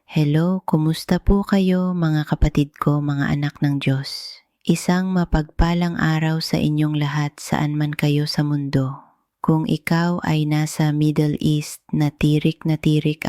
Hello, kumusta po kayo mga kapatid ko, mga anak ng Diyos? Isang mapagpalang araw sa inyong lahat saan man kayo sa mundo. Kung ikaw ay nasa Middle East na tirik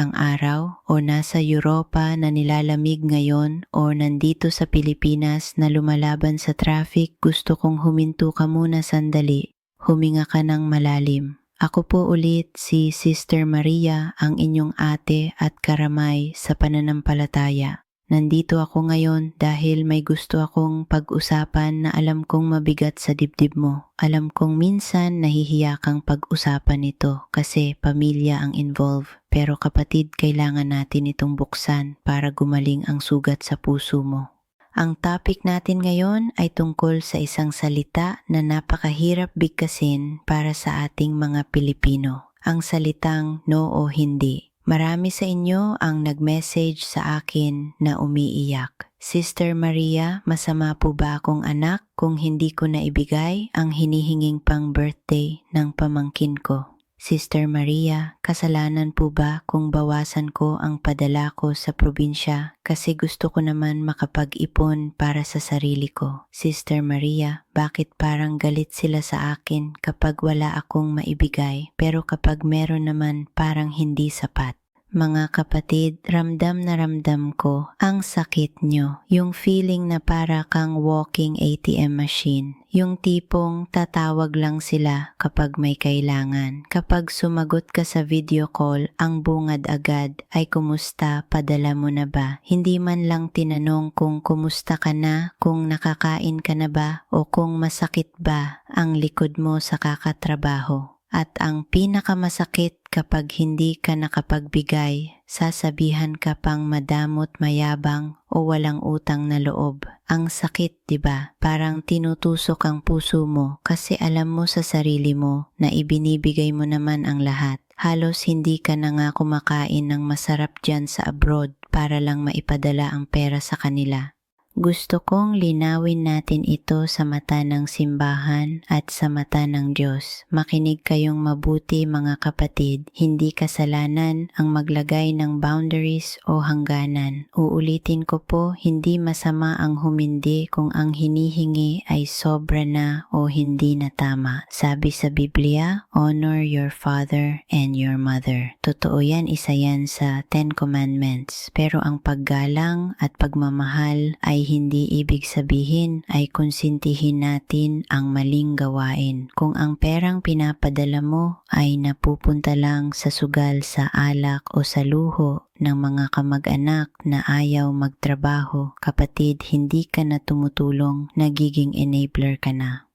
ang araw o nasa Europa na nilalamig ngayon o nandito sa Pilipinas na lumalaban sa traffic, gusto kong huminto ka muna sandali, huminga ka ng malalim. Ako po ulit si Sister Maria, ang inyong ate at karamay sa pananampalataya. Nandito ako ngayon dahil may gusto akong pag-usapan na alam kong mabigat sa dibdib mo. Alam kong minsan nahihiya kang pag-usapan ito kasi pamilya ang involved. Pero kapatid, kailangan natin itong buksan para gumaling ang sugat sa puso mo. Ang topic natin ngayon ay tungkol sa isang salita na napakahirap bigkasin para sa ating mga Pilipino. Ang salitang no o hindi. Marami sa inyo ang nag-message sa akin na umiiyak. Sister Maria, masama po ba akong anak kung hindi ko naibigay ang hinihinging pang birthday ng pamangkin ko? Sister Maria, kasalanan po ba kung bawasan ko ang padala ko sa probinsya kasi gusto ko naman makapag-ipon para sa sarili ko? Sister Maria, bakit parang galit sila sa akin kapag wala akong maibigay pero kapag meron naman parang hindi sapat? Mga kapatid, ramdam na ramdam ko ang sakit nyo. Yung feeling na para kang walking ATM machine. Yung tipong tatawag lang sila kapag may kailangan. Kapag sumagot ka sa video call, ang bungad agad ay kumusta, padala mo na ba? Hindi man lang tinanong kung kumusta ka na, kung nakakain ka na ba, o kung masakit ba ang likod mo sa kakatrabaho. At ang pinakamasakit kapag hindi ka nakapagbigay, sasabihan ka pang madamot mayabang o walang utang na loob. Ang sakit, 'di ba? Parang tinutusok ang puso mo kasi alam mo sa sarili mo na ibinibigay mo naman ang lahat. Halos hindi ka na nga kumakain ng masarap dyan sa abroad para lang maipadala ang pera sa kanila. Gusto kong linawin natin ito sa mata ng simbahan at sa mata ng Diyos. Makinig kayong mabuti mga kapatid, hindi kasalanan ang maglagay ng boundaries o hangganan. Uulitin ko po, hindi masama ang humindi kung ang hinihingi ay sobra na o hindi na tama. Sabi sa Biblia, honor your father and your mother. Totoo yan, isa yan sa 10 Commandments. Pero ang paggalang at pagmamahal ay hindi ibig sabihin ay konsintihin natin ang maling gawain. Kung ang perang pinapadala mo ay napupunta lang sa sugal sa alak o sa luho ng mga kamag-anak na ayaw magtrabaho, kapatid, hindi ka na tumutulong, nagiging enabler ka na.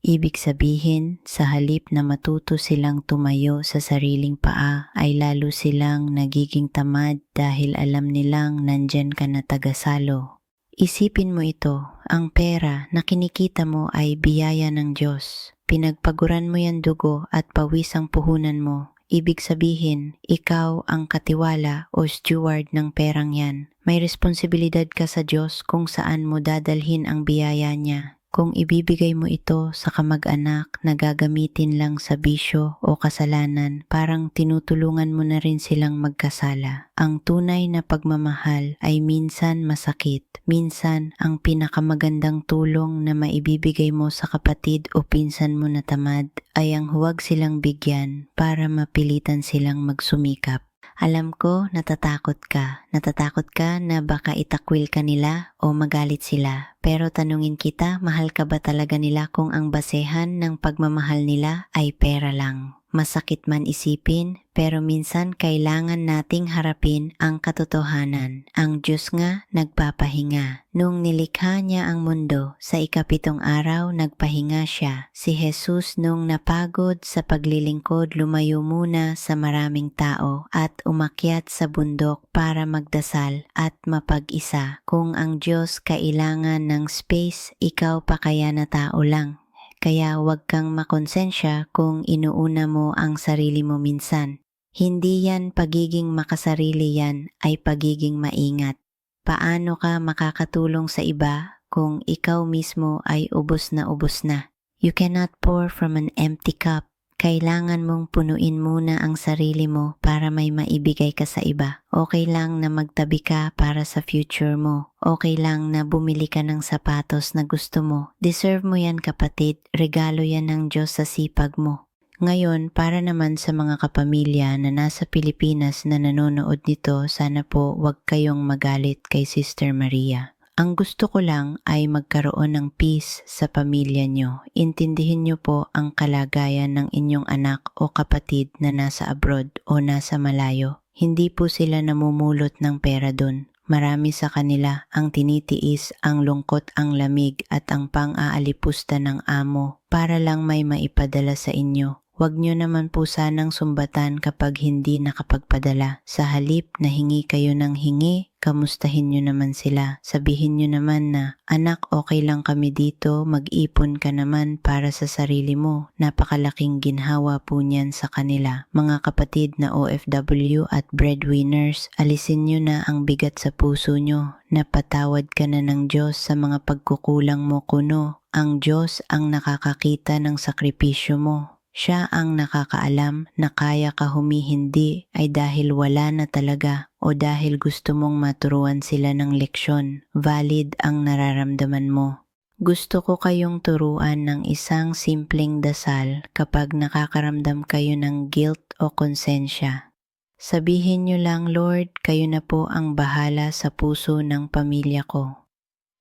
Ibig sabihin, sa halip na matuto silang tumayo sa sariling paa, ay lalo silang nagiging tamad dahil alam nilang nandyan ka na tagasalo. Isipin mo ito, ang pera na kinikita mo ay biyaya ng Diyos. Pinagpaguran mo yan dugo at pawis ang puhunan mo. Ibig sabihin, ikaw ang katiwala o steward ng perang yan. May responsibilidad ka sa Diyos kung saan mo dadalhin ang biyaya niya. Kung ibibigay mo ito sa kamag-anak na gagamitin lang sa bisyo o kasalanan, parang tinutulungan mo na rin silang magkasala. Ang tunay na pagmamahal ay minsan masakit. Minsan, ang pinakamagandang tulong na maibibigay mo sa kapatid o pinsan mo na tamad ay ang huwag silang bigyan para mapilitan silang magsumikap. Alam ko, natatakot ka. Natatakot ka na baka itakwil ka nila o magalit sila. Pero tanungin kita, mahal ka ba talaga nila kung ang basehan ng pagmamahal nila ay pera lang? Masakit man isipin, pero minsan kailangan nating harapin ang katotohanan. Ang Diyos nga nagpapahinga. Nung nilikha niya ang mundo, sa ikapitong araw nagpahinga siya. Si Jesus nung napagod sa paglilingkod, lumayo muna sa maraming tao at umakyat sa bundok para magdasal at mapag-isa. Kung ang Diyos kailangan ng space, ikaw pa kaya na tao lang. Kaya huwag kang makonsensya kung inuuna mo ang sarili mo minsan. Hindi yan pagiging makasarili, yan ay pagiging maingat. Paano ka makakatulong sa iba kung ikaw mismo ay ubos na ubos na? You cannot pour from an empty cup. Kailangan mong punuin muna ang sarili mo para may maibigay ka sa iba. Okay lang na magtabi ka para sa future mo. Okay lang na bumili ka ng sapatos na gusto mo. Deserve mo yan, kapatid. Regalo yan ng Diyos sa sipag mo. Ngayon, para naman sa mga kapamilya na nasa Pilipinas na nanonood nito, sana po wag kayong magalit kay Sister Maria. Ang gusto ko lang ay magkaroon ng peace sa pamilya nyo. Intindihin nyo po ang kalagayan ng inyong anak o kapatid na nasa abroad o nasa malayo. Hindi po sila namumulot ng pera dun. Marami sa kanila ang tinitiis, ang lungkot, ang lamig at ang pang-aalipusta ng amo para lang may maipadala sa inyo. Huwag nyo naman po sanang sumbatan kapag hindi nakapagpadala. Sa halip na hingi kayo ng hingi, kamustahin nyo naman sila. Sabihin nyo naman na, anak, okay lang kami dito, mag-ipon ka naman para sa sarili mo. Napakalaking ginhawa po niyan sa kanila. Mga kapatid na OFW at breadwinners, alisin nyo na ang bigat sa puso nyo. Napatawad ka na ng Diyos sa mga pagkukulang mo kuno. Ang Diyos ang nakakakita ng sakripisyo mo. Siya ang nakakaalam na kaya ka humihindi ay dahil wala na talaga o dahil gusto mong maturuan sila ng leksyon. Valid ang nararamdaman mo. Gusto ko kayong turuan ng isang simpleng dasal kapag nakakaramdam kayo ng guilt o konsensya. Sabihin niyo lang, Lord, kayo na po ang bahala sa puso ng pamilya ko.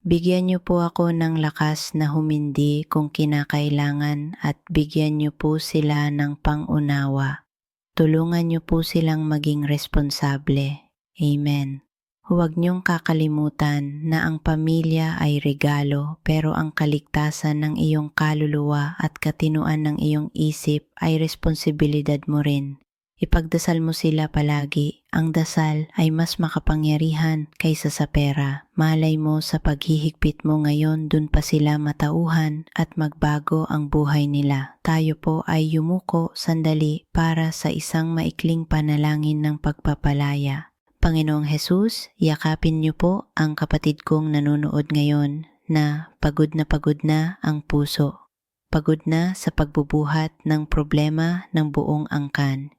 Bigyan niyo po ako ng lakas na humindi kung kinakailangan at bigyan niyo po sila ng pang-unawa. Tulungan niyo po silang maging responsable. Amen. Huwag niyong kakalimutan na ang pamilya ay regalo pero ang kaligtasan ng iyong kaluluwa at katinuan ng iyong isip ay responsibilidad mo rin. Ipagdasal mo sila palagi. Ang dasal ay mas makapangyarihan kaysa sa pera. Malay mo sa paghihigpit mo ngayon, dun pa sila matauhan at magbago ang buhay nila. Tayo po ay yumuko sandali para sa isang maikling panalangin ng pagpapalaya. Panginoong Jesus, yakapin niyo po ang kapatid kong nanonood ngayon na pagod na ang puso. Pagod na sa pagbubuhat ng problema ng buong angkan.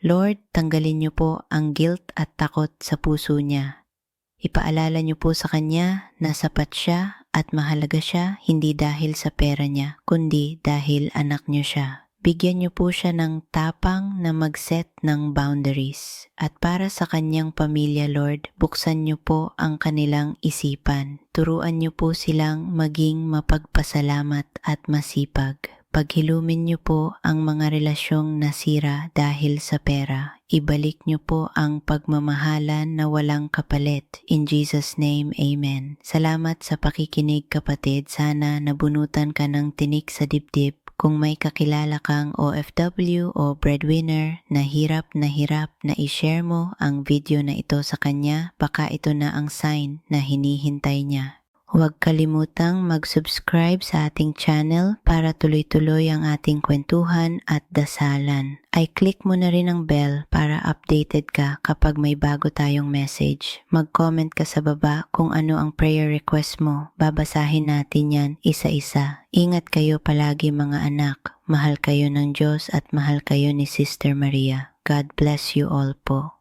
Lord, tanggalin niyo po ang guilt at takot sa puso niya. Ipaalala niyo po sa kanya na sapat siya at mahalaga siya hindi dahil sa pera niya, kundi dahil anak niyo siya. Bigyan niyo po siya ng tapang na mag-set ng boundaries. At para sa kanyang pamilya, Lord, buksan niyo po ang kanilang isipan. Turuan niyo po silang maging mapagpasalamat at masipag. Paghilumin niyo po ang mga relasyong nasira dahil sa pera. Ibalik niyo po ang pagmamahalan na walang kapalit. In Jesus' name, Amen. Salamat sa pakikinig, kapatid. Sana nabunutan ka ng tinik sa dibdib. Kung may kakilala kang OFW o breadwinner na hirap na i-share mo ang video na ito sa kanya, baka ito na ang sign na hinihintay niya. Huwag kalimutang mag-subscribe sa ating channel para tuloy-tuloy ang ating kwentuhan at dasalan. I-click mo na rin ang bell para updated ka kapag may bago tayong message. Mag-comment ka sa baba kung ano ang prayer request mo. Babasahin natin yan isa-isa. Ingat kayo palagi, mga anak. Mahal kayo ng Diyos at mahal kayo ni Sister Maria. God bless you all po.